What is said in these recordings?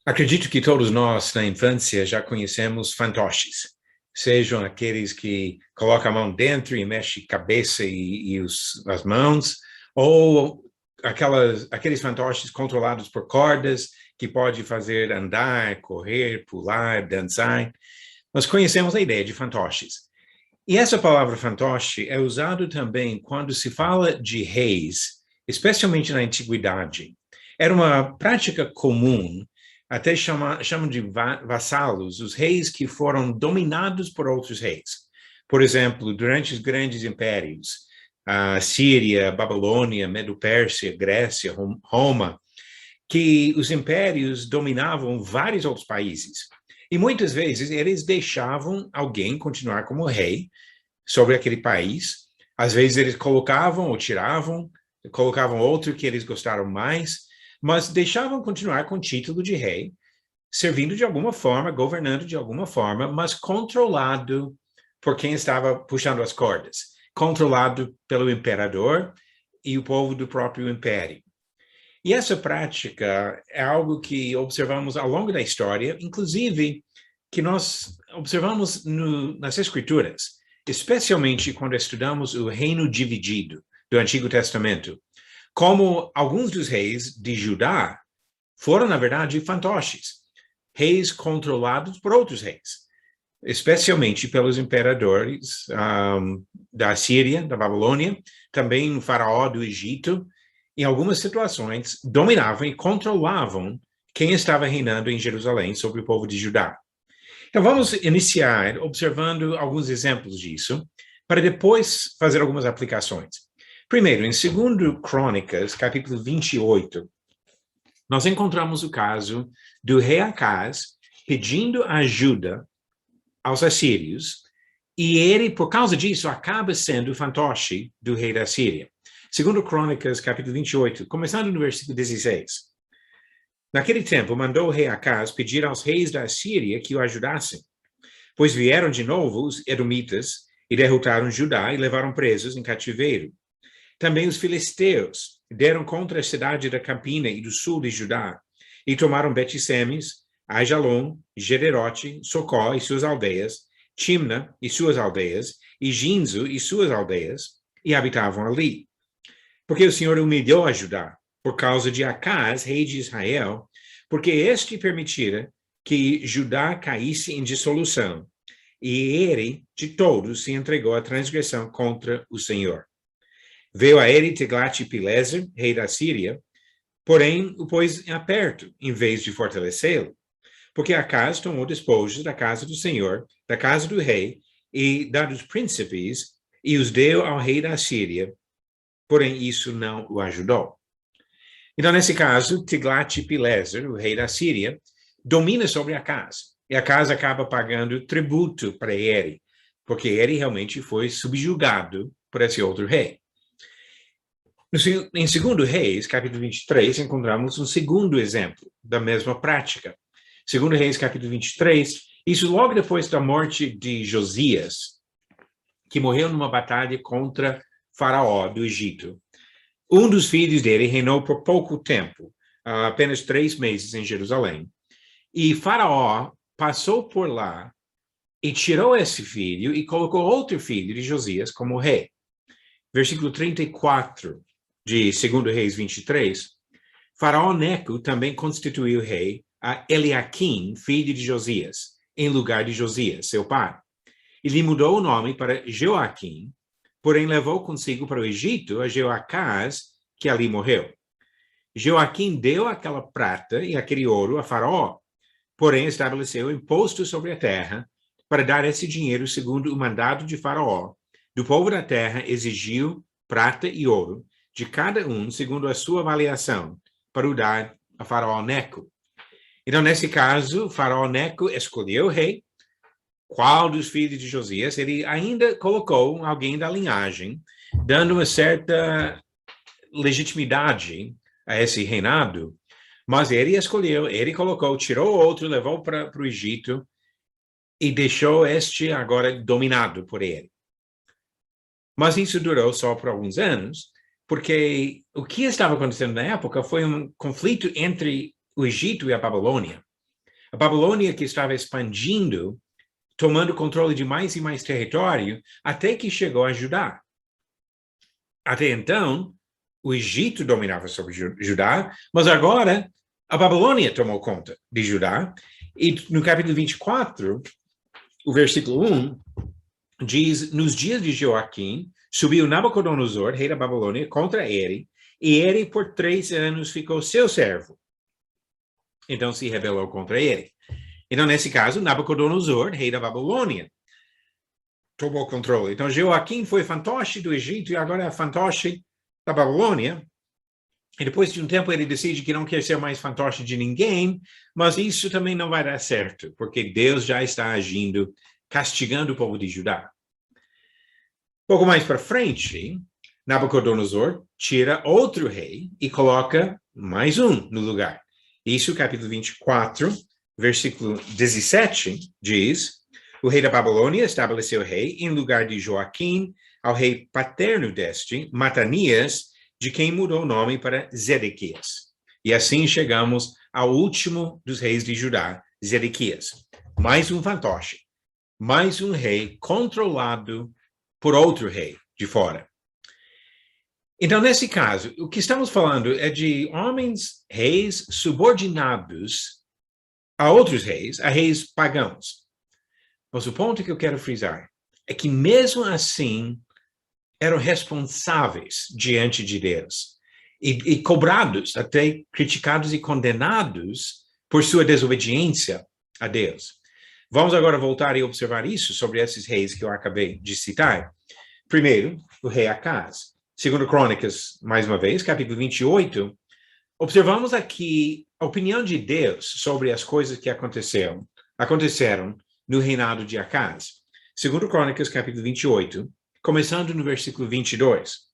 Acredito que todos nós, na infância, já conhecemos fantoches. Sejam aqueles que colocam a mão dentro e mexe a cabeça as mãos, ou aqueles fantoches controlados por cordas que pode fazer andar, correr, pular, dançar. Nós conhecemos a ideia de fantoches. E essa palavra fantoche é usada também quando se fala de reis, especialmente na antiguidade. Era uma prática comum, até chamam de vassalos, os reis que foram dominados por outros reis. Por exemplo, durante os grandes impérios, a Síria, Babilônia, Medo-Pérsia, Grécia, Roma, que os impérios dominavam vários outros países. E muitas vezes eles deixavam alguém continuar como rei sobre aquele país. Às vezes eles colocavam ou tiravam, colocavam outro que eles gostaram mais, mas deixavam continuar com o título de rei, servindo de alguma forma, governando de alguma forma, mas controlado por quem estava puxando as cordas, controlado pelo imperador e o povo do próprio império. E essa prática é algo que observamos ao longo da história, inclusive que nós observamos nas Escrituras, especialmente quando estudamos o reino dividido do Antigo Testamento, como alguns dos reis de Judá foram, na verdade, fantoches, reis controlados por outros reis, especialmente pelos imperadores da Síria, da Babilônia, também o faraó do Egito. Em algumas situações, dominavam e controlavam quem estava reinando em Jerusalém sobre o povo de Judá. Então, vamos iniciar observando alguns exemplos disso, para depois fazer algumas aplicações. Primeiro, em 2 Crônicas, capítulo 28, nós encontramos o caso do rei Acaz pedindo ajuda aos assírios, e ele, por causa disso, acaba sendo o fantoche do rei da Síria. 2 Crônicas, capítulo 28, começando no versículo 16. Naquele tempo, mandou o rei Acaz pedir aos reis da Síria que o ajudassem, pois vieram de novo os edomitas e derrotaram Judá e levaram presos em cativeiro. Também os filisteus deram contra a cidade da Campina e do sul de Judá e tomaram Bet-Semes, Aijalon, Gederote, Socó e suas aldeias, Timna e suas aldeias, e Ginzo e suas aldeias, e habitavam ali. Porque o Senhor humilhou a Judá, por causa de Acaz, rei de Israel, porque este permitira que Judá caísse em dissolução, e ele, de todos, se entregou à transgressão contra o Senhor. Veio a ele Tiglat-Pileser, rei da Síria, porém o pôs aperto, em vez de fortalecê-lo, porque Acaz tomou despojos da casa do Senhor, da casa do rei e da dos príncipes, e os deu ao rei da Síria, porém isso não o ajudou. Então, nesse caso, Tiglat-Pileser, o rei da Síria, domina sobre Acaz, e Acaz acaba pagando tributo para ele, porque ele realmente foi subjugado por esse outro rei. Em 2 Reis, capítulo 23, encontramos um segundo exemplo da mesma prática. 2 Reis, capítulo 23, isso logo depois da morte de Josias, que morreu numa batalha contra Faraó do Egito. Um dos filhos dele reinou por pouco tempo, apenas 3 meses em Jerusalém. E Faraó passou por lá e tirou esse filho e colocou outro filho de Josias como rei. Versículo 34 de 2 Reis 23, Faraó Neco também constituiu rei a Eliaquim, filho de Josias, em lugar de Josias, seu pai. E lhe mudou o nome para Joaquim, porém levou consigo para o Egito a Jeoacás, que ali morreu. Joaquim deu aquela prata e aquele ouro a Faraó, porém estabeleceu imposto sobre a terra para dar esse dinheiro segundo o mandado de Faraó. Do povo da terra exigiu prata e ouro, de cada um segundo a sua avaliação, para o dar a Faraó Neco. Então, nesse caso, Faraó Neco escolheu o rei. Qual dos filhos de Josias? Ele ainda colocou alguém da linhagem, dando uma certa legitimidade a esse reinado, mas ele escolheu, ele colocou, tirou outro, levou para o Egito e deixou este agora dominado por ele. Mas isso durou só por alguns anos, porque o que estava acontecendo na época foi um conflito entre o Egito e a Babilônia. A Babilônia que estava expandindo, tomando controle de mais e mais território, até que chegou a Judá. Até então, o Egito dominava sobre Judá, mas agora a Babilônia tomou conta de Judá. E no capítulo 24, o versículo 1, diz, nos dias de Joaquim, subiu Nabucodonosor, rei da Babilônia, contra ele, e ele por 3 anos ficou seu servo. Então se rebelou contra ele. Então, nesse caso, Nabucodonosor, rei da Babilônia, tomou controle. Então, Joaquim foi fantoche do Egito e agora é fantoche da Babilônia. E depois de um tempo ele decide que não quer ser mais fantoche de ninguém, mas isso também não vai dar certo, porque Deus já está agindo, castigando o povo de Judá. Pouco mais para frente, Nabucodonosor tira outro rei e coloca mais um no lugar. Isso, capítulo 24, versículo 17, diz: o rei da Babilônia estabeleceu rei em lugar de Joaquim, ao rei paterno deste, Matanias, de quem mudou o nome para Zedequias. E assim chegamos ao último dos reis de Judá, Zedequias. Mais um fantoche, mais um rei controlado por outro rei de fora. Então, nesse caso, o que estamos falando é de homens, reis subordinados a outros reis, a reis pagãos. Mas o ponto que eu quero frisar é que mesmo assim eram responsáveis diante de Deus e cobrados, até criticados e condenados por sua desobediência a Deus. Vamos agora voltar e observar isso sobre esses reis que eu acabei de citar. Primeiro, o rei Acaz. Segundo Crônicas, mais uma vez, capítulo 28, observamos aqui a opinião de Deus sobre as coisas que aconteceram no reinado de Acaz. Segundo Crônicas, capítulo 28, começando no versículo 22.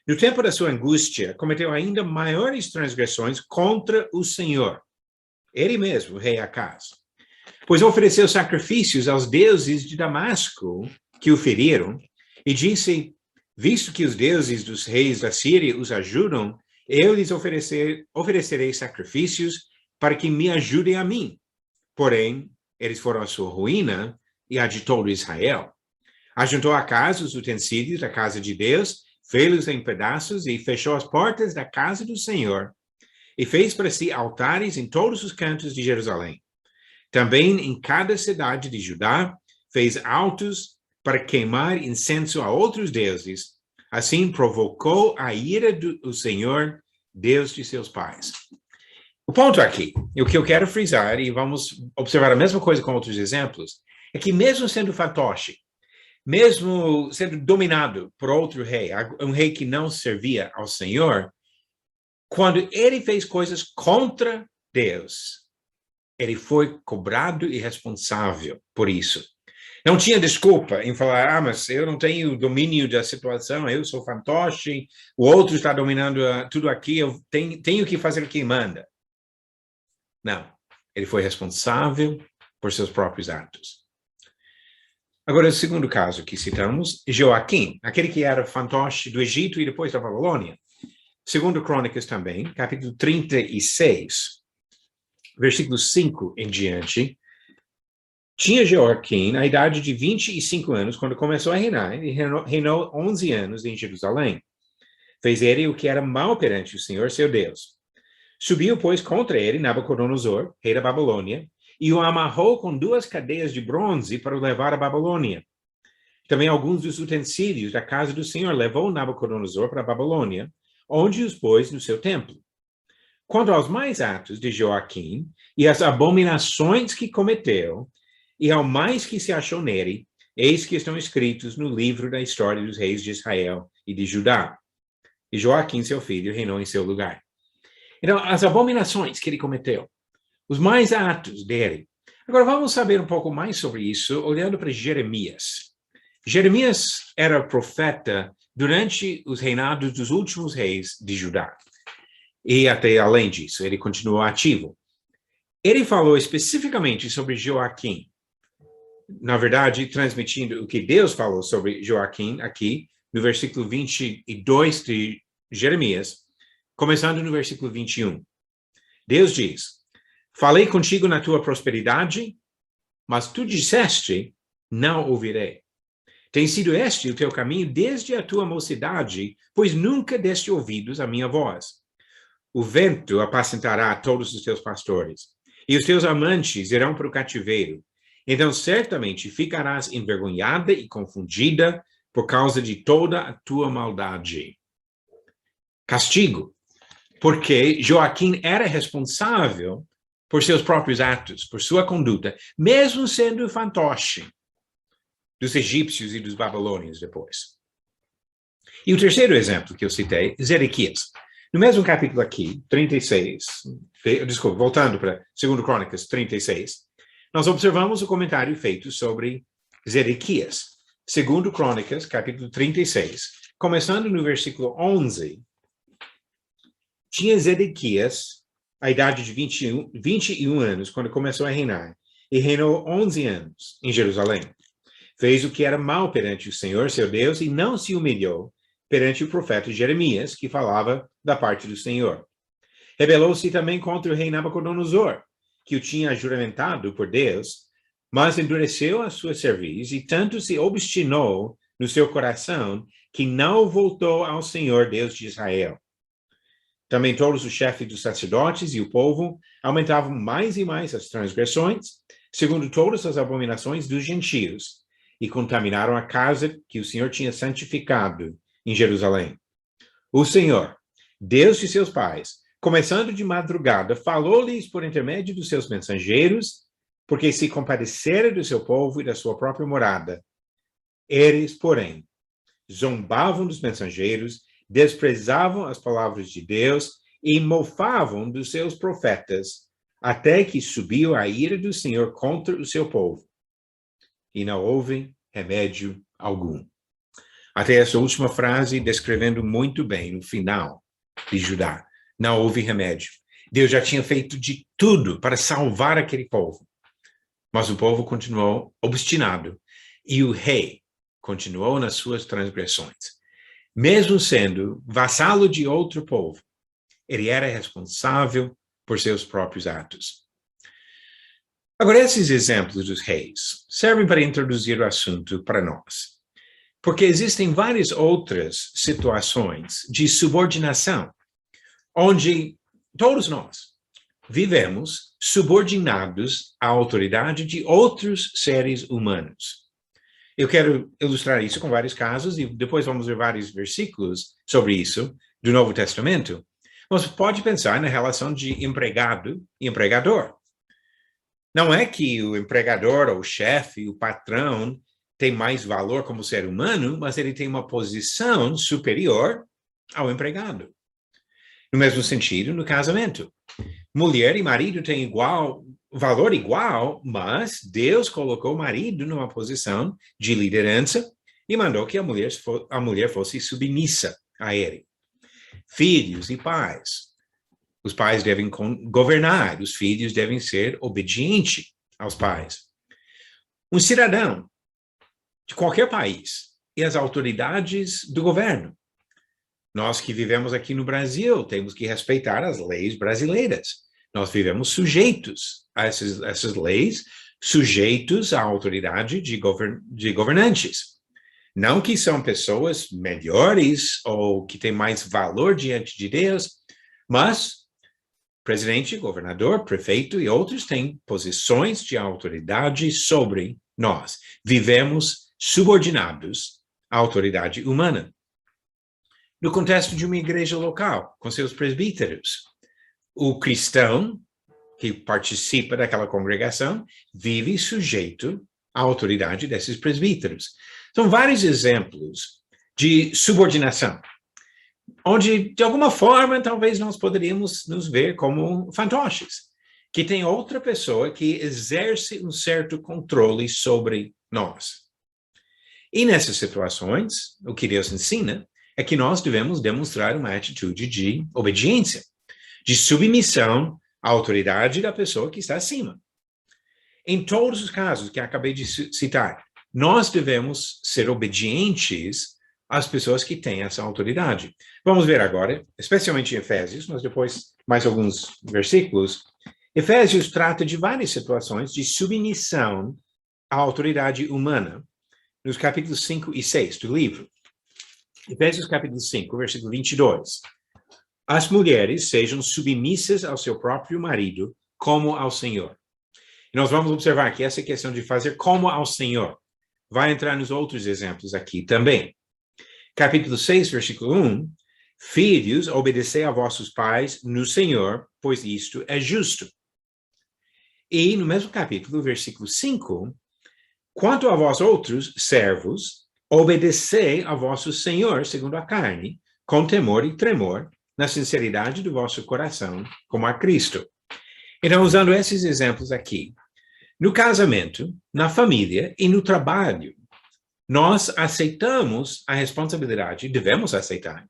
No tempo da sua angústia, cometeu ainda maiores transgressões contra o Senhor, ele mesmo, o rei Acaz, pois ofereceu sacrifícios aos deuses de Damasco que o feriram, e disse, visto que os deuses dos reis da Síria os ajudam, eu lhes oferecerei sacrifícios para que me ajudem a mim. Porém, eles foram a sua ruína e a de todo Israel. Ajuntou a casa os utensílios da casa de Deus, fê-los em pedaços e fechou as portas da casa do Senhor. E fez para si altares em todos os cantos de Jerusalém. Também em cada cidade de Judá fez altos para queimar incenso a outros deuses. Assim provocou a ira do Senhor, Deus de seus pais. O ponto aqui, e o que eu quero frisar, e vamos observar a mesma coisa com outros exemplos, é que mesmo sendo fantoche, mesmo sendo dominado por outro rei, um rei que não servia ao Senhor, quando ele fez coisas contra Deus, ele foi cobrado e responsável por isso. Não tinha desculpa em falar, mas eu não tenho domínio da situação, eu sou fantoche, o outro está dominando tudo aqui, eu tenho que fazer o que manda. Não, ele foi responsável por seus próprios atos. Agora, o segundo caso que citamos, Joaquim, aquele que era fantoche do Egito e depois da Babilônia. Segundo Crônicas também, capítulo 36, versículo 5 em diante, tinha Joaquim a idade de 25 anos quando começou a reinar, e reinou 11 anos em Jerusalém. Fez ele o que era mal perante o Senhor, seu Deus. Subiu, pois, contra ele Nabucodonosor, rei da Babilônia, e o amarrou com 2 cadeias de bronze para o levar à Babilônia. Também alguns dos utensílios da casa do Senhor levou Nabucodonosor para a Babilônia, onde os pôs no seu templo. Quanto aos mais atos de Joaquim e as abominações que cometeu, e ao mais que se achou nele, eis que estão escritos no livro da história dos reis de Israel e de Judá. E Joaquim, seu filho, reinou em seu lugar. Então, as abominações que ele cometeu, os mais atos dele. Agora, vamos saber um pouco mais sobre isso, olhando para Jeremias. Jeremias era profeta durante os reinados dos últimos reis de Judá. E até além disso, ele continuou ativo. Ele falou especificamente sobre Joaquim, na verdade, transmitindo o que Deus falou sobre Joaquim aqui, no versículo 22 de Jeremias, começando no versículo 21. Deus diz, Falei contigo na tua prosperidade, mas tu disseste, não ouvirei. Tem sido este o teu caminho desde a tua mocidade, pois nunca deste ouvidos à minha voz. O vento apacentará todos os teus pastores, e os teus amantes irão para o cativeiro. Então certamente ficarás envergonhada e confundida por causa de toda a tua maldade. Castigo, porque Joaquim era responsável por seus próprios atos, por sua conduta, mesmo sendo fantoche dos egípcios e dos babilônios depois. E o terceiro exemplo que eu citei, Zedequias. No mesmo capítulo aqui, 36, desculpa, voltando para 2 Crônicas 36, nós observamos o comentário feito sobre Zedequias. 2 Crônicas, capítulo 36, começando no versículo 11, tinha Zedequias a idade de 21 anos, quando começou a reinar, e reinou 11 anos em Jerusalém. Fez o que era mal perante o Senhor, seu Deus, e não se humilhou perante o profeta Jeremias, que falava da parte do Senhor. Rebelou-se também contra o rei Nabucodonosor, que o tinha juramentado por Deus, mas endureceu a sua cerviz e tanto se obstinou no seu coração que não voltou ao Senhor, Deus de Israel. Também todos os chefes dos sacerdotes e o povo aumentavam mais e mais as transgressões, segundo todas as abominações dos gentios, e contaminaram a casa que o Senhor tinha santificado em Jerusalém. O Senhor, Deus de seus pais, começando de madrugada, falou-lhes por intermédio dos seus mensageiros, porque se compadecera do seu povo e da sua própria morada. Eles, porém, zombavam dos mensageiros, desprezavam as palavras de Deus e mofavam dos seus profetas, até que subiu a ira do Senhor contra o seu povo. E não houve remédio algum. Até essa última frase descrevendo muito bem o final de Judá. Não houve remédio. Deus já tinha feito de tudo para salvar aquele povo. Mas o povo continuou obstinado. E o rei continuou nas suas transgressões. Mesmo sendo vassalo de outro povo, ele era responsável por seus próprios atos. Agora, esses exemplos dos reis servem para introduzir o assunto para nós. Porque existem várias outras situações de subordinação, onde todos nós vivemos subordinados à autoridade de outros seres humanos. Eu quero ilustrar isso com vários casos e depois vamos ver vários versículos sobre isso do Novo Testamento. Mas pode pensar na relação de empregado e empregador. Não é que o empregador, ou o chefe, o patrão, tem mais valor como ser humano, mas ele tem uma posição superior ao empregado. No mesmo sentido, no casamento. Mulher e marido têm valor igual, mas Deus colocou o marido numa posição de liderança e mandou que a mulher fosse submissa a ele. Filhos e pais. Os pais devem governar, os filhos devem ser obedientes aos pais. Um cidadão de qualquer país e as autoridades do governo. Nós que vivemos aqui no Brasil temos que respeitar as leis brasileiras. Nós vivemos sujeitos a essas leis, sujeitos à autoridade de governantes. Não que são pessoas melhores ou que têm mais valor diante de Deus, mas presidente, governador, prefeito e outros têm posições de autoridade sobre nós. Vivemos subordinados à autoridade humana. No contexto de uma igreja local, com seus presbíteros, o cristão que participa daquela congregação vive sujeito à autoridade desses presbíteros. São vários exemplos de subordinação, onde, de alguma forma, talvez nós poderíamos nos ver como fantoches, que tem outra pessoa que exerce um certo controle sobre nós. E nessas situações, o que Deus ensina é que nós devemos demonstrar uma atitude de obediência, de submissão à autoridade da pessoa que está acima. Em todos os casos que acabei de citar, nós devemos ser obedientes às pessoas que têm essa autoridade. Vamos ver agora, especialmente em Efésios, mas depois mais alguns versículos, Efésios trata de várias situações de submissão à autoridade humana, nos capítulos 5 e 6 do livro. Efésios capítulo 5, versículo 22. As mulheres sejam submissas ao seu próprio marido, como ao Senhor. E nós vamos observar que essa questão de fazer como ao Senhor vai entrar nos outros exemplos aqui também. Capítulo 6, versículo 1. Filhos, obedecei a vossos pais no Senhor, pois isto é justo. E no mesmo capítulo, versículo 5, quanto a vós outros, servos, obedecei a vosso Senhor, segundo a carne, com temor e tremor, na sinceridade do vosso coração, como a Cristo. Então, usando esses exemplos aqui, no casamento, na família e no trabalho, nós aceitamos a responsabilidade, devemos aceitar,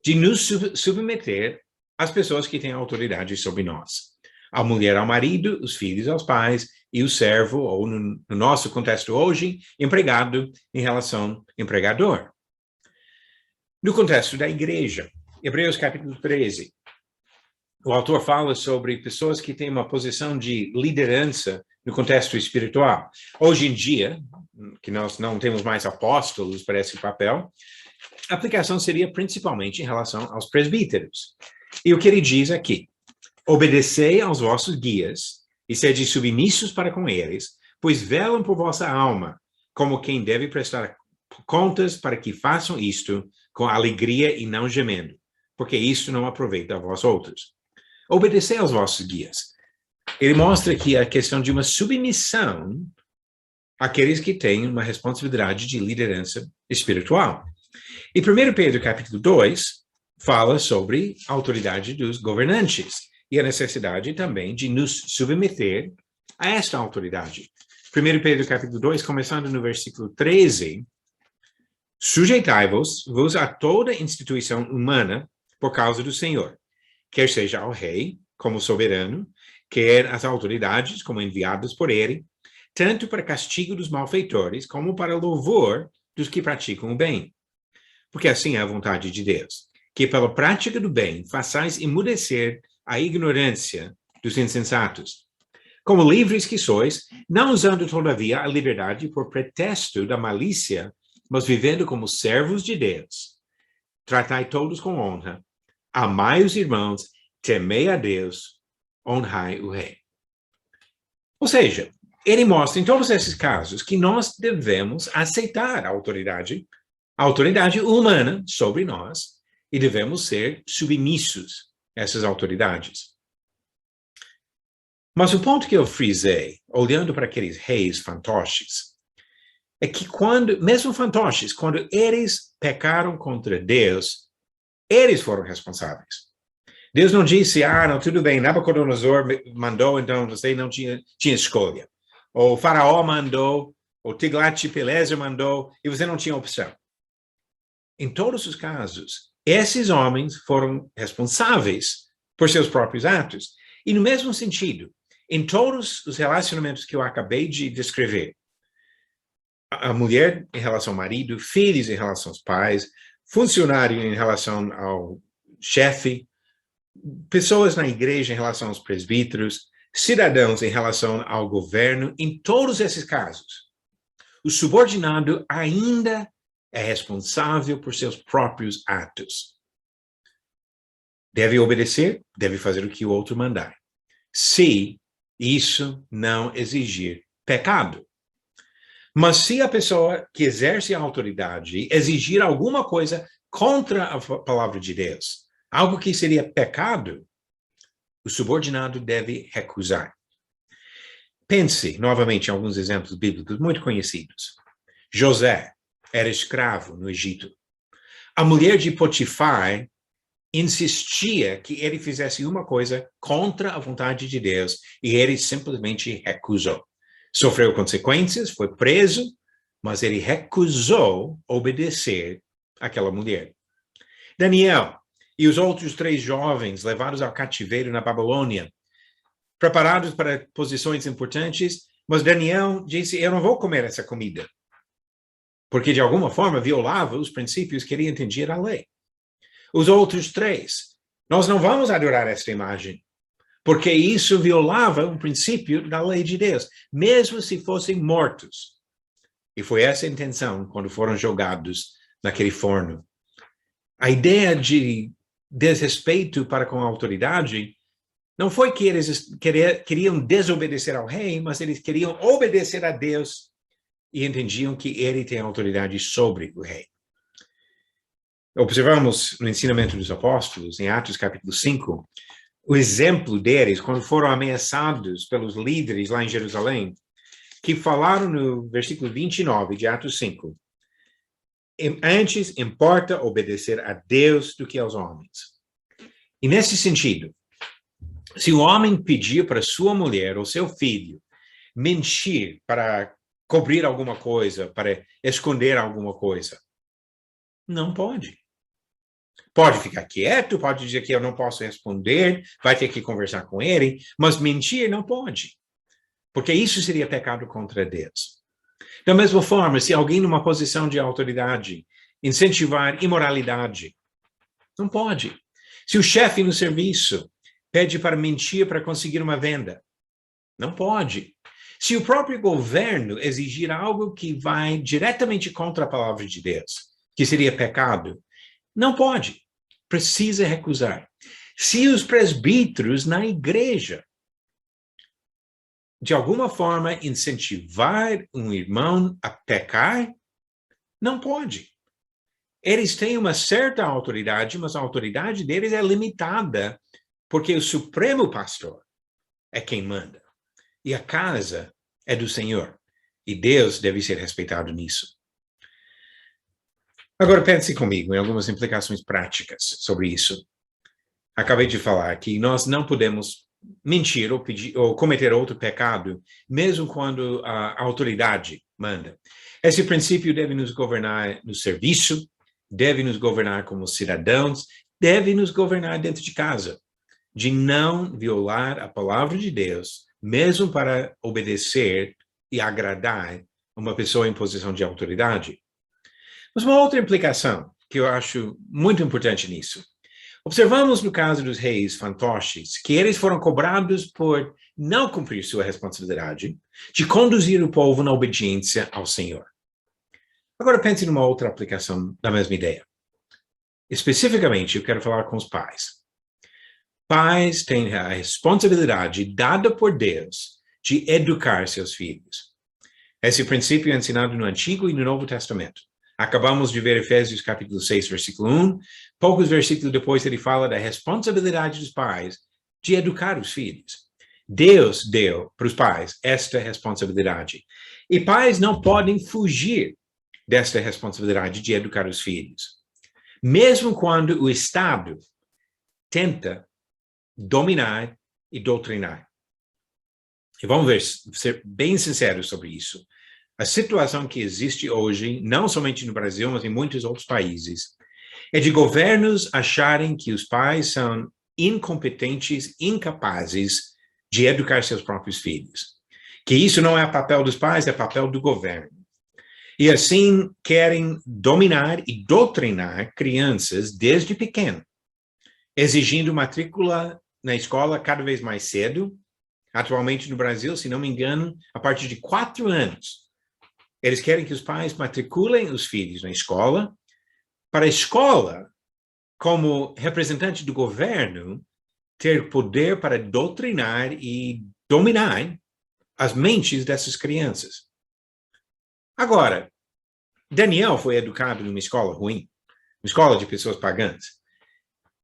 de nos submeter às pessoas que têm autoridade sobre nós. A mulher ao marido, os filhos aos pais, e o servo, ou no nosso contexto hoje, empregado em relação ao empregador. No contexto da igreja, Hebreus capítulo 13, o autor fala sobre pessoas que têm uma posição de liderança no contexto espiritual. Hoje em dia, que nós não temos mais apóstolos para esse papel, a aplicação seria principalmente em relação aos presbíteros. E o que ele diz aqui? Obedecei aos vossos guias e sede submissos para com eles, pois velam por vossa alma, como quem deve prestar contas para que façam isto com alegria e não gemendo, porque isto não aproveita a vós outros. Obedecei aos vossos guias. Ele mostra aqui a questão de uma submissão àqueles que têm uma responsabilidade de liderança espiritual. E 1 Pedro capítulo 2 fala sobre a autoridade dos governantes e a necessidade também de nos submeter a esta autoridade. 1 Pedro capítulo 2, começando no versículo 13, sujeitai-vos a toda instituição humana por causa do Senhor, quer seja ao rei, como soberano, quer as autoridades, como enviadas por ele, tanto para castigo dos malfeitores, como para louvor dos que praticam o bem. Porque assim é a vontade de Deus, que pela prática do bem façais emudecer a ignorância dos insensatos. Como livres que sois, não usando todavia a liberdade por pretexto da malícia, mas vivendo como servos de Deus. Tratai todos com honra, amai os irmãos, temei a Deus, honrai o rei. Ou seja, ele mostra em todos esses casos que nós devemos aceitar a autoridade humana sobre nós e devemos ser submissos a essas autoridades. Mas o ponto que eu frisei, olhando para aqueles reis fantoches, é que mesmo fantoches, quando eles pecaram contra Deus, eles foram responsáveis. Deus não disse, não, tudo bem, Nabucodonosor mandou, então você não tinha escolha. Ou Faraó mandou, ou Tiglat-Pileser mandou, e você não tinha opção. Em todos os casos, esses homens foram responsáveis por seus próprios atos. E no mesmo sentido, em todos os relacionamentos que eu acabei de descrever, a mulher em relação ao marido, filhos em relação aos pais, funcionário em relação ao chefe, pessoas na igreja em relação aos presbíteros, cidadãos em relação ao governo, em todos esses casos, o subordinado ainda é responsável por seus próprios atos. Deve obedecer, deve fazer o que o outro mandar. Se isso não exigir pecado. Mas se a pessoa que exerce a autoridade exigir alguma coisa contra a palavra de Deus, algo que seria pecado, o subordinado deve recusar. Pense novamente em alguns exemplos bíblicos muito conhecidos. José era escravo no Egito. A mulher de Potifar insistia que ele fizesse uma coisa contra a vontade de Deus e ele simplesmente recusou. Sofreu consequências, foi preso, mas ele recusou obedecer àquela mulher. Daniel e os outros 3 jovens levados ao cativeiro na Babilônia, preparados para posições importantes, mas Daniel disse, eu não vou comer essa comida, porque de alguma forma violava os princípios que ele entendia da lei. Os outros 3, nós não vamos adorar esta imagem, porque isso violava um princípio da lei de Deus, mesmo se fossem mortos. E foi essa a intenção quando foram jogados naquele forno. A ideia de desrespeito para com a autoridade não foi que eles queriam desobedecer ao rei, mas eles queriam obedecer a Deus e entendiam que ele tem autoridade sobre o rei. Observamos no ensinamento dos apóstolos, em Atos capítulo 5, o exemplo deles quando foram ameaçados pelos líderes lá em Jerusalém, que falaram no versículo 29 de Atos 5, antes importa obedecer a Deus do que aos homens. E nesse sentido, se o homem pedir para sua mulher ou seu filho mentir para cobrir alguma coisa, para esconder alguma coisa, não pode. Pode ficar quieto, pode dizer que eu não posso responder, vai ter que conversar com ele, mas mentir não pode, porque isso seria pecado contra Deus. Da mesma forma, se alguém numa posição de autoridade incentivar imoralidade, não pode. Se o chefe no serviço pede para mentir para conseguir uma venda, não pode. Se o próprio governo exigir algo que vai diretamente contra a palavra de Deus, que seria pecado, não pode. Precisa recusar. Se os presbíteros na igreja, de alguma forma, incentivar um irmão a pecar, não pode. Eles têm uma certa autoridade, mas a autoridade deles é limitada, porque o supremo pastor é quem manda. E a casa é do Senhor. E Deus deve ser respeitado nisso. Agora pense comigo em algumas implicações práticas sobre isso. Acabei de falar que nós não podemos mentir ou cometer outro pecado, mesmo quando a autoridade manda. Esse princípio deve nos governar no serviço, deve nos governar como cidadãos, deve nos governar dentro de casa, de não violar a palavra de Deus, mesmo para obedecer e agradar uma pessoa em posição de autoridade. Mas uma outra implicação que eu acho muito importante nisso. Observamos no caso dos reis fantoches que eles foram cobrados por não cumprir sua responsabilidade de conduzir o povo na obediência ao Senhor. Agora pense numa outra aplicação da mesma ideia. Especificamente, eu quero falar com os pais. Pais têm a responsabilidade dada por Deus de educar seus filhos. Esse princípio é ensinado no Antigo e no Novo Testamento. Acabamos de ver Efésios capítulo 6, versículo 1. Poucos versículos depois ele fala da responsabilidade dos pais de educar os filhos. Deus deu para os pais esta responsabilidade. E pais não podem fugir desta responsabilidade de educar os filhos. Mesmo quando o Estado tenta dominar e doutrinar. E vamos ser bem sinceros sobre isso. A situação que existe hoje, não somente no Brasil, mas em muitos outros países, é de governos acharem que os pais são incompetentes, incapazes de educar seus próprios filhos. Que isso não é papel dos pais, é papel do governo. E assim querem dominar e doutrinar crianças desde pequeno, exigindo matrícula na escola cada vez mais cedo. Atualmente no Brasil, se não me engano, a partir de 4 anos, eles querem que os pais matriculem os filhos na escola, para a escola, como representante do governo, ter poder para doutrinar e dominar as mentes dessas crianças. Agora, Daniel foi educado numa escola ruim, uma escola de pessoas pagãs.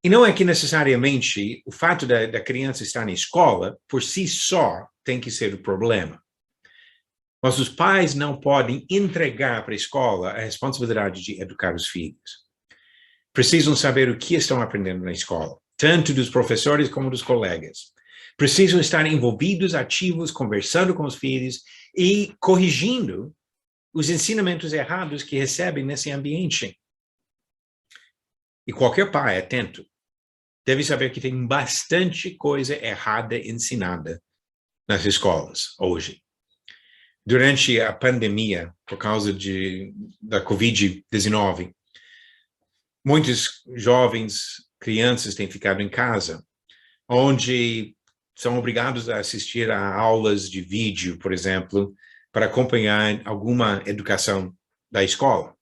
E não é que necessariamente o fato da criança estar na escola, por si só, tem que ser o problema. Mas os pais não podem entregar para a escola a responsabilidade de educar os filhos. Precisam saber o que estão aprendendo na escola, tanto dos professores como dos colegas. Precisam estar envolvidos, ativos, conversando com os filhos e corrigindo os ensinamentos errados que recebem nesse ambiente. E qualquer pai atento deve saber que tem bastante coisa errada ensinada nas escolas hoje. Durante a pandemia, por causa da Covid-19, muitos jovens, crianças têm ficado em casa, onde são obrigados a assistir a aulas de vídeo, por exemplo, para acompanhar alguma educação da escola.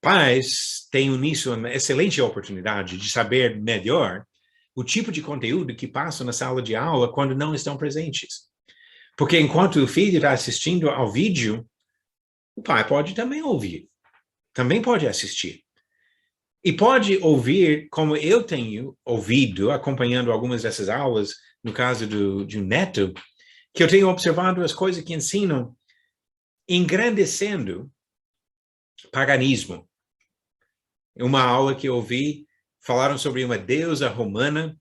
Pais têm nisso uma excelente oportunidade de saber melhor o tipo de conteúdo que passa na sala de aula quando não estão presentes. Porque enquanto o filho está assistindo ao vídeo, o pai pode também ouvir, também pode assistir. E pode ouvir, como eu tenho ouvido, acompanhando algumas dessas aulas, no caso de um neto, que eu tenho observado as coisas que ensinam, engrandecendo paganismo. Uma aula que eu ouvi, falaram sobre uma deusa romana,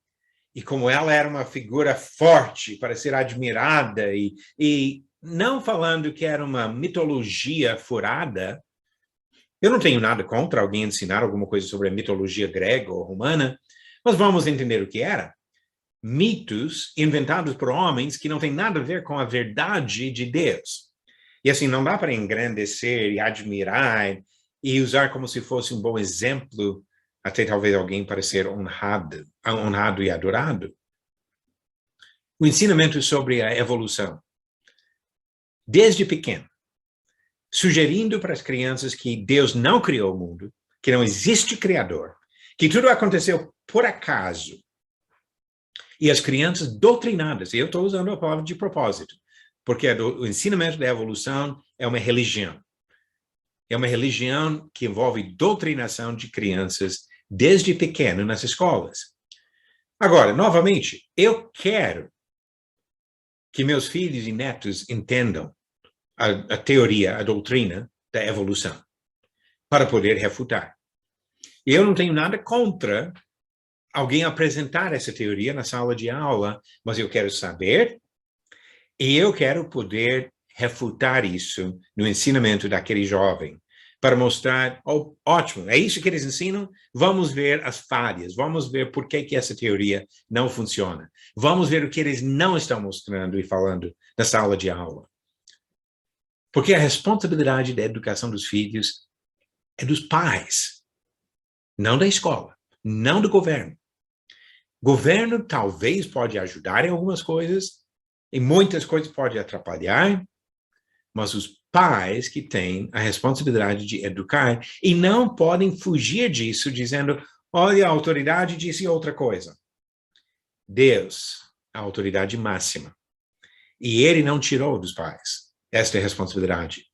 e como ela era uma figura forte para ser admirada, e não falando que era uma mitologia furada. Eu não tenho nada contra alguém ensinar alguma coisa sobre a mitologia grega ou romana, mas vamos entender o que era. Mitos inventados por homens que não têm nada a ver com a verdade de Deus. E assim, não dá para engrandecer e admirar e usar como se fosse um bom exemplo, até talvez alguém para ser honrado e adorado. O ensinamento sobre a evolução. Desde pequeno, sugerindo para as crianças que Deus não criou o mundo, que não existe Criador, que tudo aconteceu por acaso. E as crianças doutrinadas, e eu estou usando a palavra de propósito, porque o ensinamento da evolução é uma religião. É uma religião que envolve doutrinação de crianças desde pequeno nas escolas. Agora, novamente, eu quero que meus filhos e netos entendam a teoria, a doutrina da evolução, para poder refutar. E eu não tenho nada contra alguém apresentar essa teoria na sala de aula, mas eu quero saber e eu quero poder refutar isso no ensinamento daquele jovem, para mostrar, oh, ótimo, é isso que eles ensinam? Vamos ver as falhas, vamos ver por que essa teoria não funciona. Vamos ver o que eles não estão mostrando e falando na sala de aula. Porque a responsabilidade da educação dos filhos é dos pais, não da escola, não do governo. Governo talvez pode ajudar em algumas coisas, em muitas coisas pode atrapalhar, mas os pais que têm a responsabilidade de educar e não podem fugir disso dizendo, olha, a autoridade disse outra coisa. Deus, a autoridade máxima. E ele não tirou dos pais esta responsabilidade.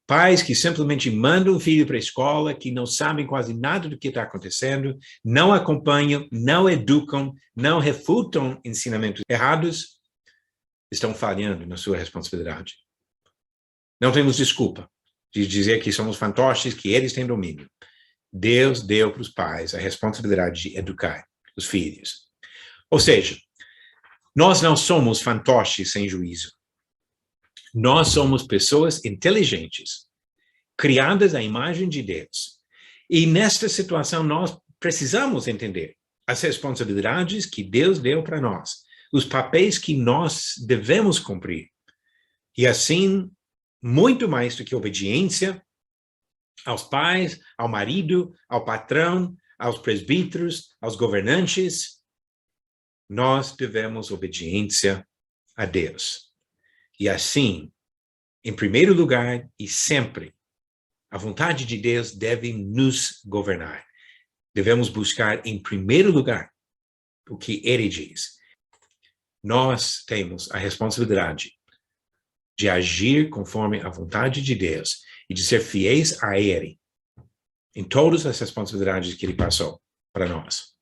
Pais que simplesmente mandam o filho para a escola, que não sabem quase nada do que está acontecendo, não acompanham, não educam, não refutam ensinamentos errados, estão falhando na sua responsabilidade. Não temos desculpa de dizer que somos fantoches, que eles têm domínio. Deus deu para os pais a responsabilidade de educar os filhos. Ou seja, nós não somos fantoches sem juízo. Nós somos pessoas inteligentes, criadas à imagem de Deus. E nesta situação nós precisamos entender as responsabilidades que Deus deu para nós, os papéis que nós devemos cumprir. E assim, muito mais do que obediência aos pais, ao marido, ao patrão, aos presbíteros, aos governantes, nós devemos obediência a Deus. E assim, em primeiro lugar e sempre, a vontade de Deus deve nos governar. Devemos buscar em primeiro lugar o que Ele diz. Nós temos a responsabilidade de agir conforme a vontade de Deus e de ser fiéis a Ele em todas as responsabilidades que Ele passou para nós.